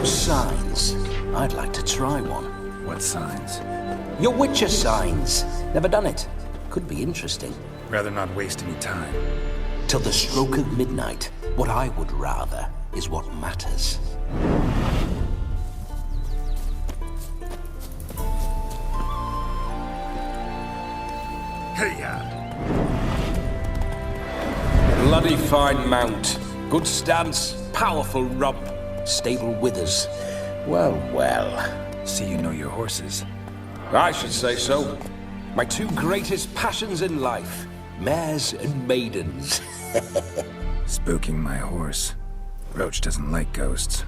those signs, I'd like to try one. What signs? Your Witcher signs. Never done it. Could be interesting. Rather not waste any time. Till the stroke of midnight, what I would rather is what matters. Hey-ya! Bloody fine mount. Good stance, powerful rump, stable withers. Well, well. See you know your horses. I should say so. My two greatest passions in life, mares and maidens. Spooking my horse. Roach doesn't like ghosts.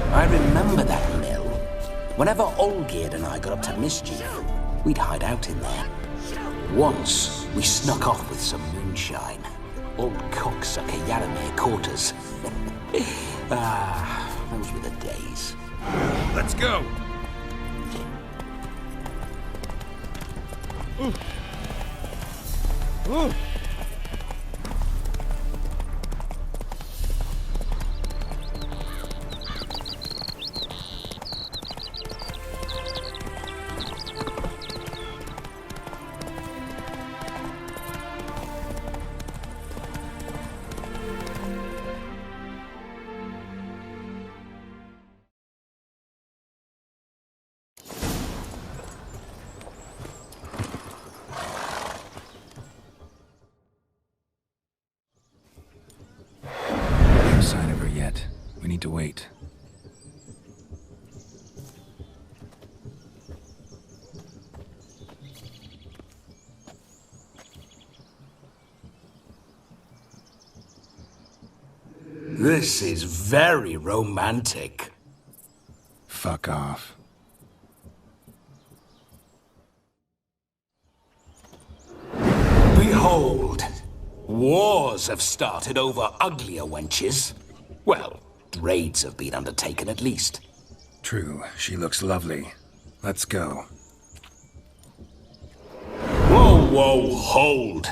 I remember that mill. Whenever Olgierd and I got up to mischief, we'd hide out in there. Once, we snuck off with some moonshine. Old cocksucker Yaramir caught us. Those were the days. Let's go! No sign of her yet. We need to wait. This is very romantic. Fuck off. Behold, wars have started over uglier wenches. Well, raids have been undertaken at least. True, she looks lovely. Let's go. Whoa, whoa, hold.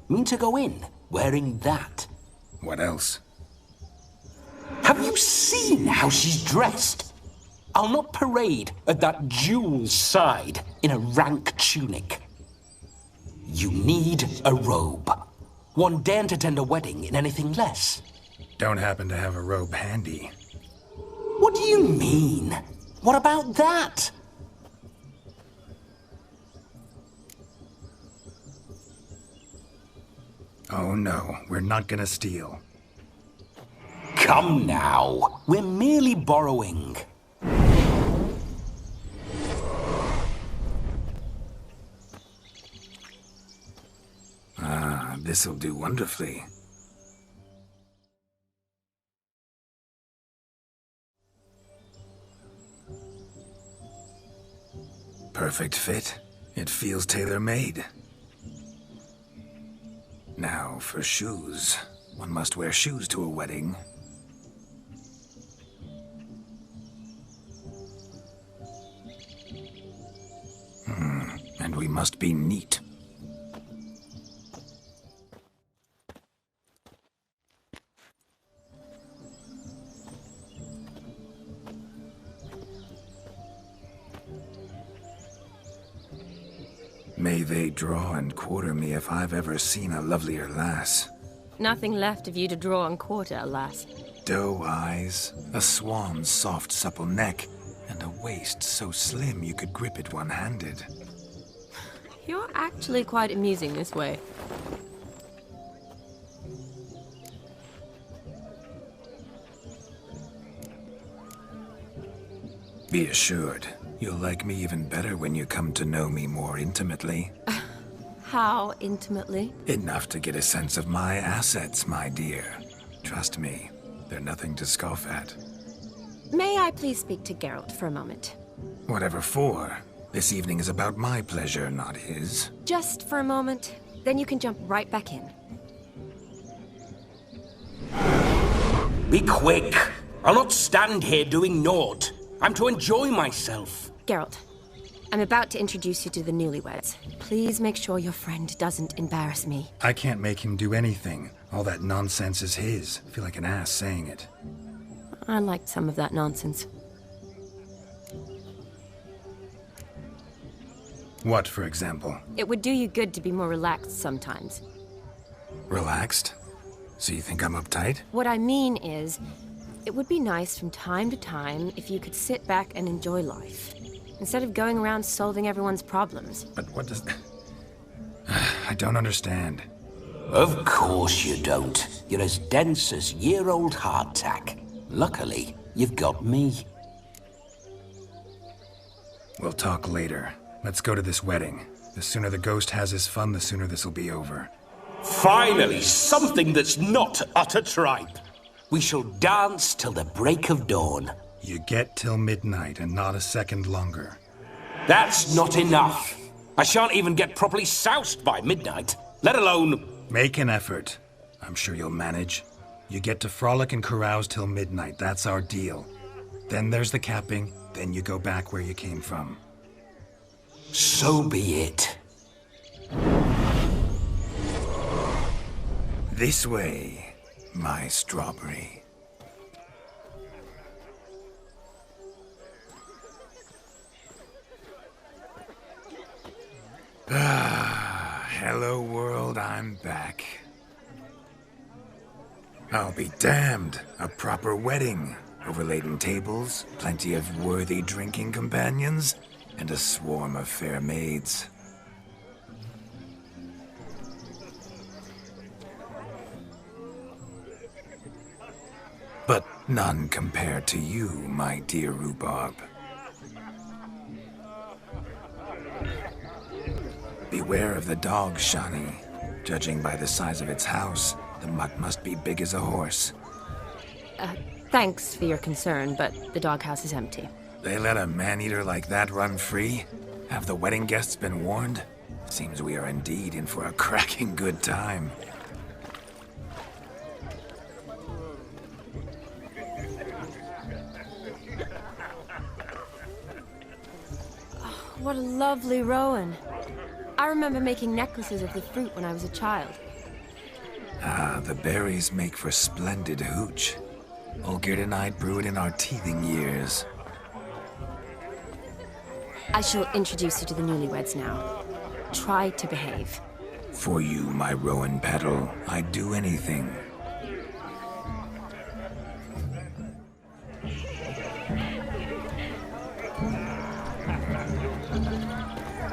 Mean to go in wearing that? What else? Have you seen how she's dressed? I'll not parade at that jewel's side in a rank tunic. You need a robe. One daren't attend a wedding in anything less. Don't happen to have a robe handy. What do you mean? What about that? Oh no, we're not gonna steal. Come now, we're merely borrowing. Ah, this'll do wonderfully. Perfect fit. It feels tailor-made. Now for shoes. One must wear shoes to a wedding. And we must be neat. May they draw and quarter me if I've ever seen a lovelier lass. Nothing left of you to draw and quarter, alas. Doe eyes, a swan's soft supple neck, and a waist so slim you could grip it one-handed. You're actually quite amusing this way. Be assured, you'll like me even better when you come to know me more intimately. How intimately? Enough to get a sense of my assets, my dear. Trust me, they're nothing to scoff at. May I please speak to Geralt for a moment? Whatever for. This evening is about my pleasure, not his. Just for a moment. Then you can jump right back in. Be quick. I'll not stand here doing naught. I'm to enjoy myself. Geralt, I'm about to introduce you to the newlyweds. Please make sure your friend doesn't embarrass me. I can't make him do anything. All that nonsense is his. I feel like an ass saying it. I liked some of that nonsense. What, for example? It would do you good to be more relaxed sometimes. Relaxed? So you think I'm uptight? What I mean is, it would be nice from time to time if you could sit back and enjoy life, instead of going around solving everyone's problems. But what does... I don't understand. Of course you don't. You're as dense as year-old hardtack. Luckily, you've got me. We'll talk later. Let's go to this wedding. The sooner the ghost has his fun, the sooner this'll be over. Finally, something that's not utter tripe. We shall dance till the break of dawn. You get till midnight and not a second longer. That's not enough. I shan't even get properly soused by midnight, let alone... Make an effort. I'm sure you'll manage. You get to frolic and carouse till midnight. That's our deal. Then there's the capping. Then you go back where you came from. So be it. This way, my strawberry. Hello world, I'm back. I'll be damned. A proper wedding. Overladen tables, plenty of worthy drinking companions, and a swarm of fair maids. But none compared to you, my dear rhubarb. Beware of the dog, Shani. Judging by the size of its house, the mutt must be big as a horse. Thanks for your concern, but the doghouse is empty. They let a man-eater like that run free? Have the wedding guests been warned? Seems we are indeed in for a cracking good time. What a lovely rowan. I remember making necklaces of the fruit when I was a child. Ah, the berries make for splendid hooch. Olgierd and I brew it in our teething years. I shall introduce you to the newlyweds now. Try to behave. For you, my rowan petal, I'd do anything.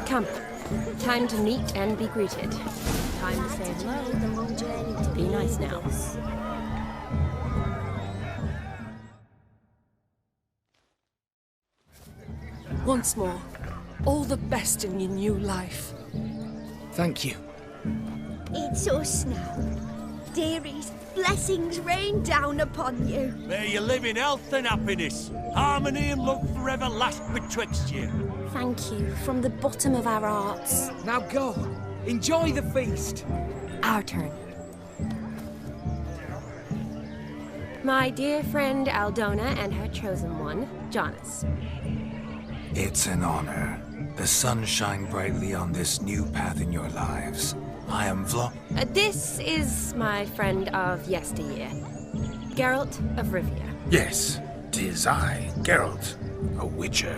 Come. Time to meet and be greeted. Time to say hello. Be nice now. Once more, all the best in your new life. Thank you. It's us now. Dearies, blessings rain down upon you. May you live in health and happiness. Harmony and love forever last betwixt you. Thank you from the bottom of our hearts. Now go. Enjoy the feast. Our turn. My dear friend Aldona and her chosen one, Jonas. It's an honor. The sun shine brightly on this new path in your lives. I am This is my friend of yesteryear, Geralt of Rivia. Yes, 'tis I, Geralt, a witcher.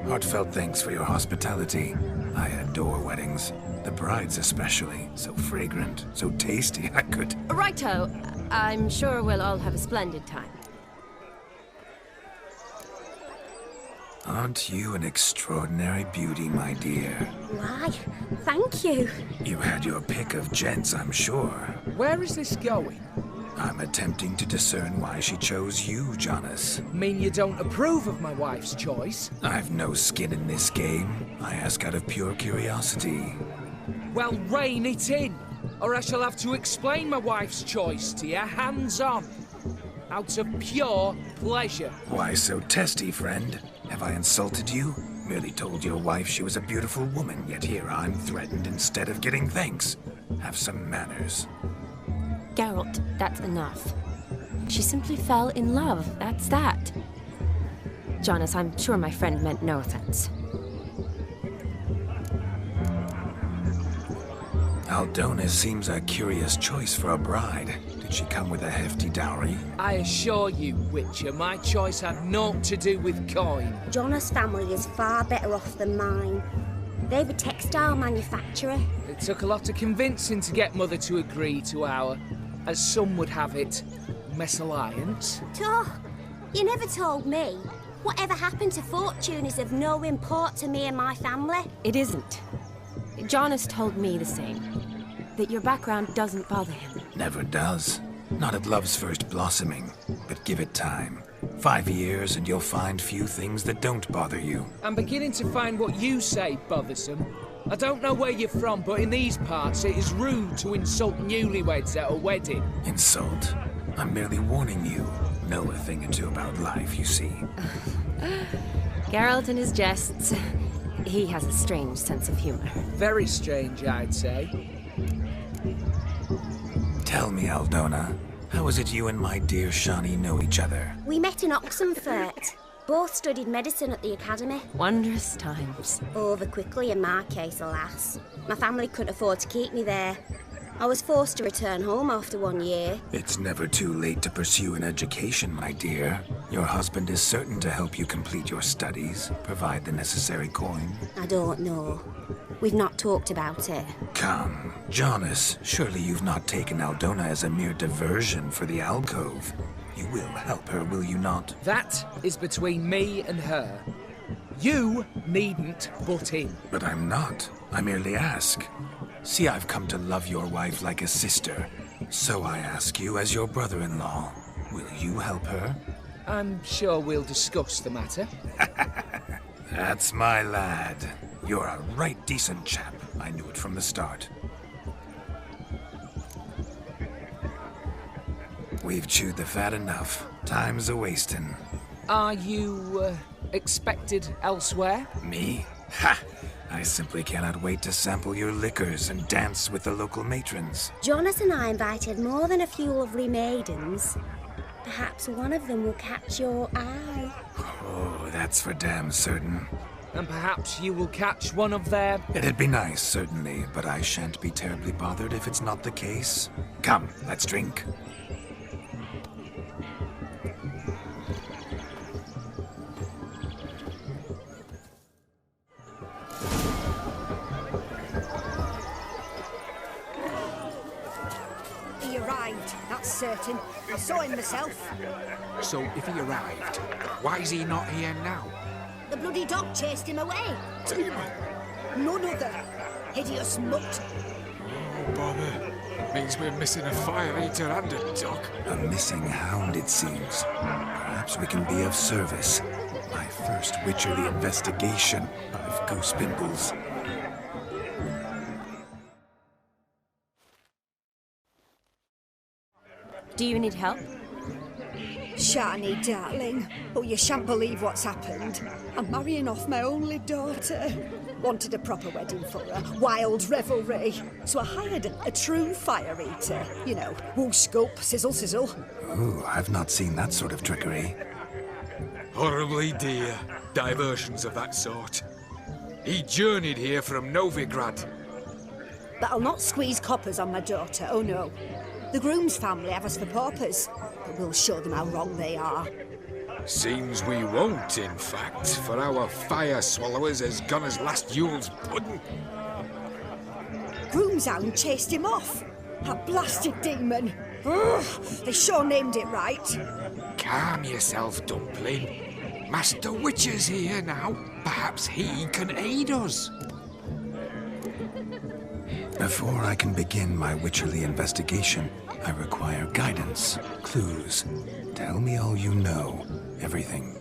Heartfelt thanks for your hospitality. I adore weddings. The brides especially. So fragrant, so tasty, I could... Righto. I'm sure we'll all have a splendid time. Aren't you an extraordinary beauty, my dear? Why, thank you. You had your pick of gents, I'm sure. Where is this going? I'm attempting to discern why she chose you, Jonas. Mean you don't approve of my wife's choice? I've no skin in this game. I ask out of pure curiosity. Well, rein it in, or I shall have to explain my wife's choice to you hands-on. Out of pure pleasure. Why so testy, friend? Have I insulted you? Merely told your wife she was a beautiful woman, yet here I'm threatened instead of getting thanks. Have some manners. Geralt, that's enough. She simply fell in love, that's that. Jonas, I'm sure my friend meant no offense. Aldona seems a curious choice for a bride. Did she come with a hefty dowry? I assure you, Witcher, my choice had naught to do with coin. Jonas' family is far better off than mine. They're a textile manufacturer. It took a lot of convincing to get Mother to agree to our, as some would have it, mesalliance. Oh, you never told me. Whatever happened to fortune is of no import to me and my family. It isn't. Jonas told me the same. That your background doesn't bother him. Never does. Not at love's first blossoming. But give it time. 5 years and you'll find few things that don't bother you. I'm beginning to find what you say bothersome. I don't know where you're from, but in these parts it is rude to insult newlyweds at a wedding. Insult? I'm merely warning you. Know a thing or two about life, you see. Geralt and his jests. He has a strange sense of humor. Very strange, I'd say. Tell me, Aldona, how is it you and my dear Shani know each other? We met in Oxenfurt. Both studied medicine at the academy. Wondrous times. Over quickly in my case, alas. My family couldn't afford to keep me there. I was forced to return home after 1 year. It's never too late to pursue an education, my dear. Your husband is certain to help you complete your studies, provide the necessary coin. I don't know. We've not talked about it. Come, Jonas, surely you've not taken Aldona as a mere diversion for the alcove. You will help her, will you not? That is between me and her. You needn't butt in. But I'm not. I merely ask. See, I've come to love your wife like a sister. So I ask you as your brother-in-law, will you help her? I'm sure we'll discuss the matter. That's my lad. You're a right decent chap. I knew it from the start. We've chewed the fat enough. Time's a-wasting. Are you, expected elsewhere? Me? Ha! I simply cannot wait to sample your liquors and dance with the local matrons. Jonas and I invited more than a few lovely maidens. Perhaps one of them will catch your eye. Oh, that's for damn certain. And perhaps you will catch one of their... It'd be nice, certainly, but I shan't be terribly bothered if it's not the case. Come, let's drink. He arrived, that's certain. I saw him myself. So if he arrived, why is he not here now? The bloody dog chased him away. Demon! None other. Hideous mutt. Oh, bother. Means we're missing a fire eater and a dog. A missing hound, it seems. Perhaps we can be of service. My first witcherly investigation of goose pimples. Do you need help? Shani, darling. Oh, you shan't believe what's happened. I'm marrying off my only daughter. Wanted a proper wedding for her. Wild revelry. So I hired a true fire eater. You know, whoosh, scope, sizzle, sizzle. Ooh, I've not seen that sort of trickery. Horribly dear diversions of that sort. He journeyed here from Novigrad. But I'll not squeeze coppers on my daughter, oh no. The groom's family have us for paupers, but we'll show them how wrong they are. Seems we won't, in fact, for our fire swallowers has gone as last Yule's pudding. Groom's hound chased him off. That blasted demon. Ugh, they sure named it right. Calm yourself, Dumpling. Master Witcher's here now. Perhaps he can aid us. Before I can begin my witcherly investigation, I require guidance, clues. Tell me all you know. Everything.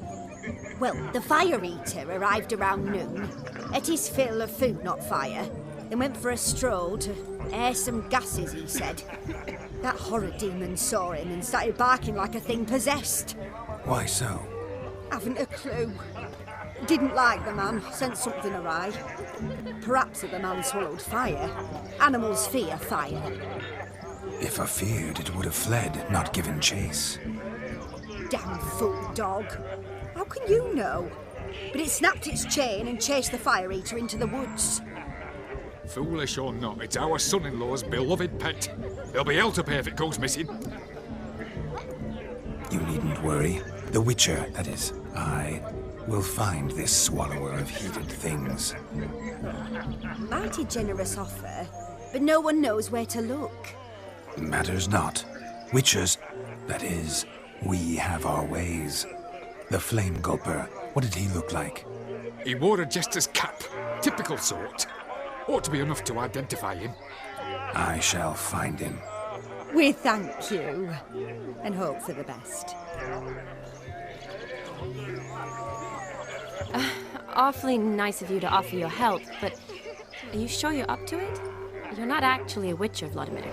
Well, the fire eater arrived around noon. Ate his fill of food, not fire. Then went for a stroll to air some gases, he said. That horrid demon saw him and started barking like a thing possessed. Why so? Haven't a clue. Didn't like the man, sent something awry. Perhaps if the man swallowed fire. Animals fear fire. If I feared, it would have fled, not given chase. Damn fool dog. How can you know? But it snapped its chain and chased the fire eater into the woods. Foolish or not, it's our son-in-law's beloved pet. There'll be hell to pay if it goes missing. You needn't worry. The Witcher, that is, I, will find this swallower of heated things. Mighty generous offer, but no one knows where to look. Matters not. Witchers, that is, we have our ways. The Flame Gulper, what did he look like? He wore a jester's cap. Typical sort. Ought to be enough to identify him. I shall find him. We thank you, and hope for the best. Awfully nice of you to offer your help, but are you sure you're up to it? You're not actually a witcher, Vladimir.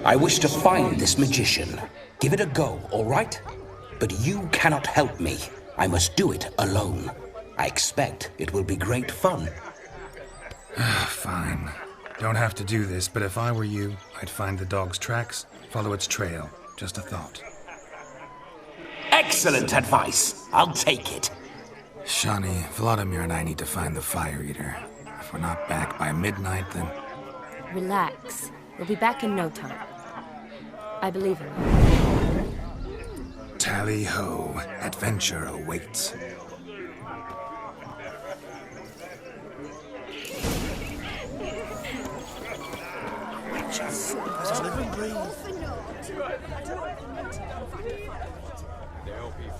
I wish to find this magician. Give it a go, all right? But you cannot help me. I must do it alone. I expect it will be great fun. Fine. Don't have to do this, but if I were you, I'd find the dog's tracks, follow its trail. Just a thought. Excellent advice. I'll take it. Shani, Vladimir and I need to find the Fire Eater. If we're not back by midnight, then... Relax. We'll be back in no time. I believe in you. Tally-ho. Adventure awaits.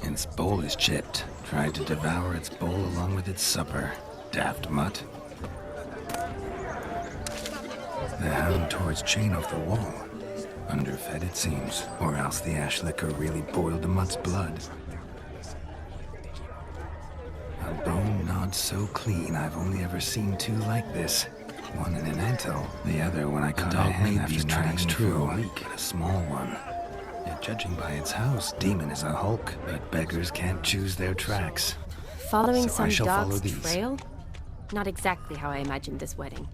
Its bowl is chipped. Tried to devour its bowl along with its supper. Daft mutt. The hound tore its chain off the wall. Underfed, it seems. Or else the ash liquor really boiled the mutt's blood. A bone gnawed so clean, I've only ever seen two like this. One in an antle, the other when I caught a hen after tracks true, for a week, but a small one. Yet judging by its house, Demon is a hulk, but beggars can't choose their tracks. Following So I some shall follow dog's these. trail? Not exactly how I imagined this wedding.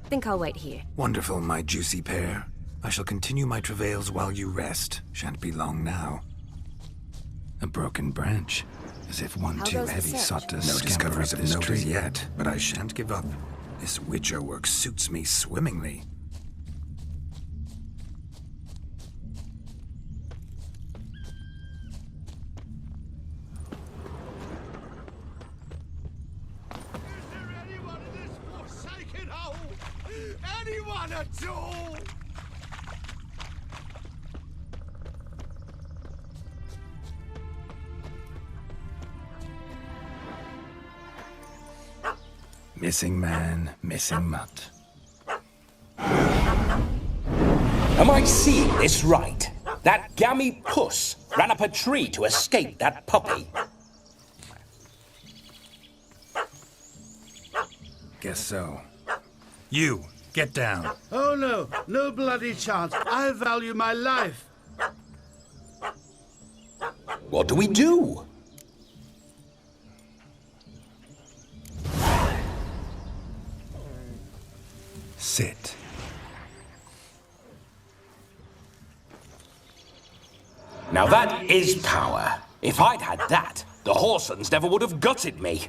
Think I'll wait here. Wonderful, my juicy pair. I shall continue my travails while you rest. Shan't be long now. A broken branch, as if one How too goes the heavy search? sought to No scamper discoveries up of this notice tree yet, but I shan't give up. This Witcher work suits me swimmingly. Anyone at all? Missing man, missing mutt. Am I seeing this right? That gammy puss ran up a tree to escape that puppy. Guess so. You, get down. Oh no, no bloody chance. I value my life. What do we do? Sit. Now that is power. If I'd had that, the Horsons never would have gutted me.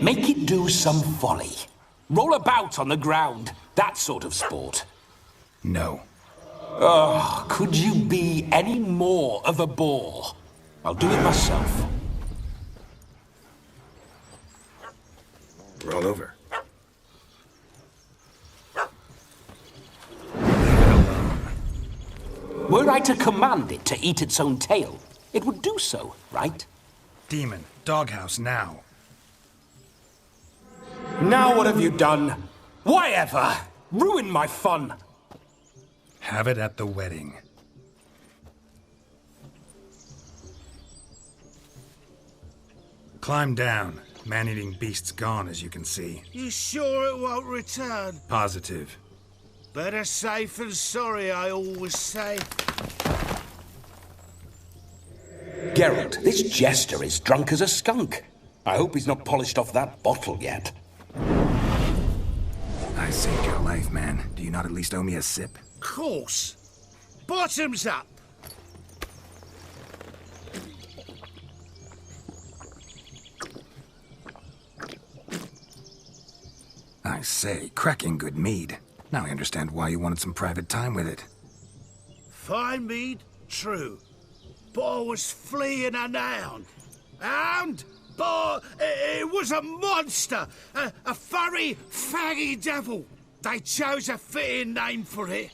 Make it do some folly. Roll about on the ground. That sort of sport. No. Oh, could you be any more of a bore? I'll do it myself. Roll over. Were I to command it to eat its own tail, it would do so, right? Demon, doghouse now. Now what have you done? Why ever? Ruin my fun. Have it at the wedding. Climb down. Man-eating beast's gone, as you can see. You sure it won't return? Positive. Better safe than sorry, I always say. Geralt, this jester is drunk as a skunk. I hope he's not polished off that bottle yet. I saved your life, man. Do you not at least owe me a sip? Course. Bottoms up. I say, cracking good mead. Now I understand why you wanted some private time with it. Fine mead, true. But I was fleeing a hound. Hound? But it was a monster. A furry, faggy devil. They chose a fitting name for it.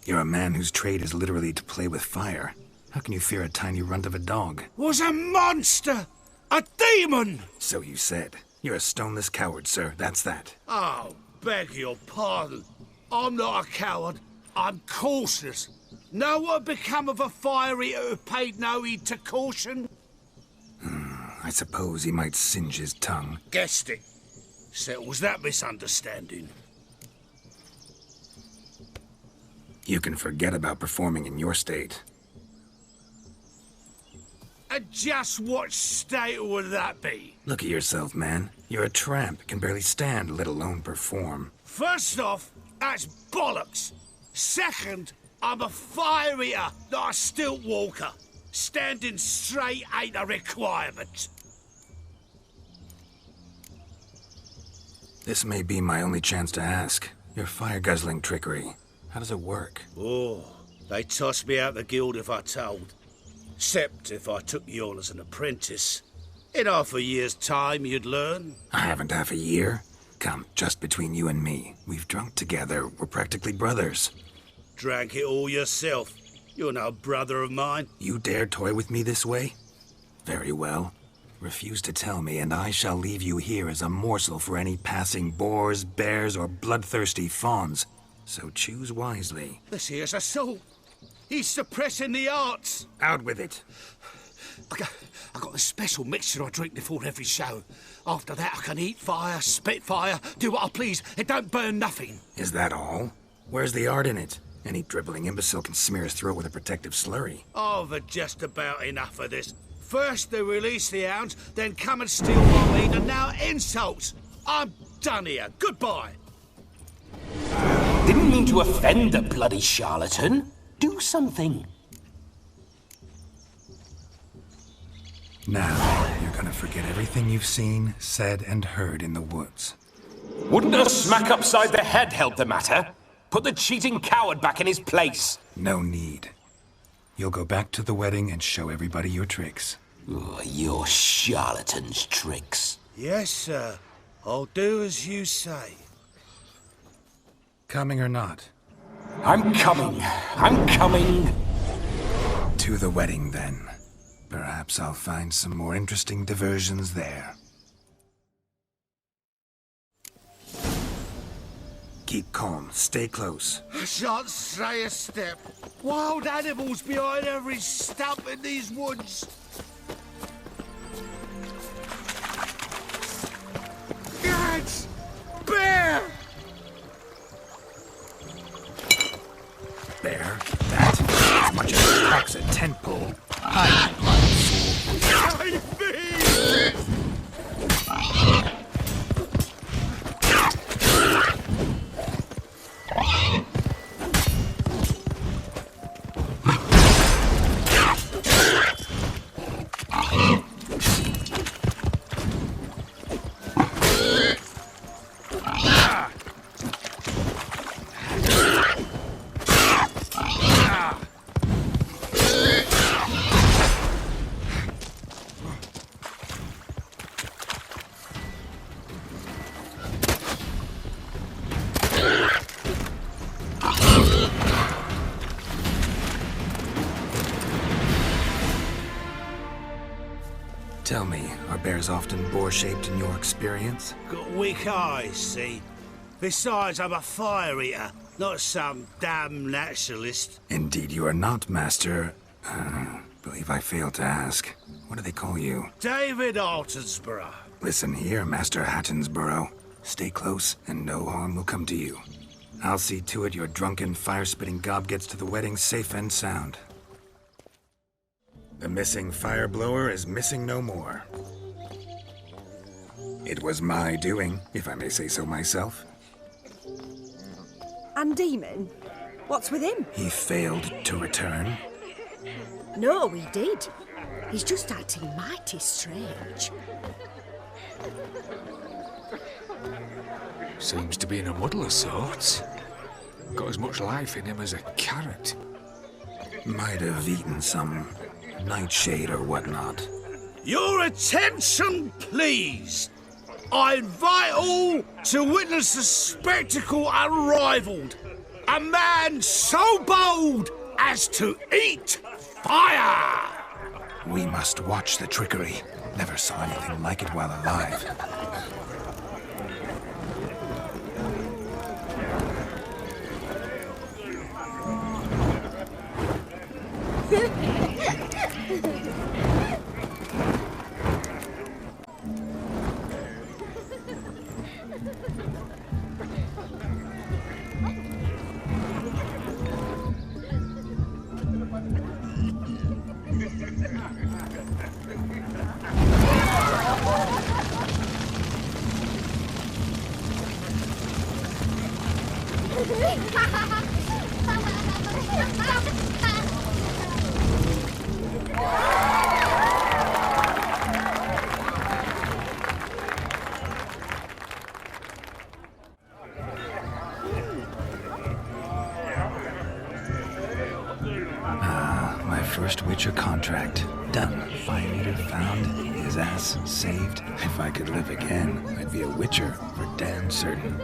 You're a man whose trade is literally to play with fire. How can you fear a tiny runt of a dog? Was a monster. A demon. So you said. You're a stoneless coward, sir. That's that. Oh, beg your pardon. I'm not a coward. I'm cautious. Know what become of a fire eater who paid no heed to caution? I suppose he might singe his tongue. Guessed it. Settles that misunderstanding. You can forget about performing in your state. And just what state would that be? Look at yourself, man. You're a tramp, can barely stand, let alone perform. First off, that's bollocks. Second, I'm a fire eater, not a stilt walker. Standing straight ain't a requirement. This may be my only chance to ask. Your fire-guzzling trickery. How does it work? Oh, they'd toss me out the guild if I told. Except if I took you on as an apprentice. In half a year's time, you'd learn. I haven't half a year. Come, just between you and me. We've drunk together. We're practically brothers. Drank it all yourself. You're no brother of mine. You dare toy with me this way? Very well. Refuse to tell me, and I shall leave you here as a morsel for any passing boars, bears, or bloodthirsty fawns. So choose wisely. This here's assault. He's suppressing the arts. Out with it. I got a special mixture I drink before every show. After that, I can eat fire, spit fire, do what I please. It don't burn nothing. Is that all? Where's the art in it? Any dribbling imbecile can smear his throat with a protective slurry. I've had just about enough of this. First they release the hounds, then come and steal my meat, and now insults. I'm done here. Goodbye. Didn't mean to offend the bloody charlatan. Do something. Now, you're gonna forget everything you've seen, said, and heard in the woods. Wouldn't a smack upside the head help the matter? Put the cheating coward back in his place. No need. You'll go back to the wedding and show everybody your tricks. Oh, your charlatan's tricks. Yes, sir. I'll do as you say. Coming or not? I'm coming. I'm coming. To the wedding, then. Perhaps I'll find some more interesting diversions there. Keep calm. Stay close. I shan't stray a step. Wild animals behind every stump in these woods. Gads! Bear! Bear? That? As much as it cracks a tent pole. Hide, blind fool. Tell me, are bears often boar-shaped in your experience? Got weak eyes, see? Besides, I'm a fire eater, not some damn naturalist. Indeed you are not, Master. Believe I failed to ask. What do they call you? David Altonsborough. Listen here, Master Hattonsborough. Stay close, and no harm will come to you. I'll see to it your drunken, fire-spitting gob gets to the wedding safe and sound. The missing fire blower is missing no more. It was my doing, if I may say so myself. And Demon? What's with him? He failed to return. No, he did. He's just acting mighty strange. Seems to be in a muddle of sorts. Got as much life in him as a carrot. Might have eaten some nightshade or whatnot. Your attention, please. I invite all to witness a spectacle unrivaled. A man so bold as to eat fire! We must watch the trickery. Never saw anything like it while alive. My first Witcher contract. Done. Fire Eater found. His ass saved. If I could live again, I'd be a Witcher for damn certain.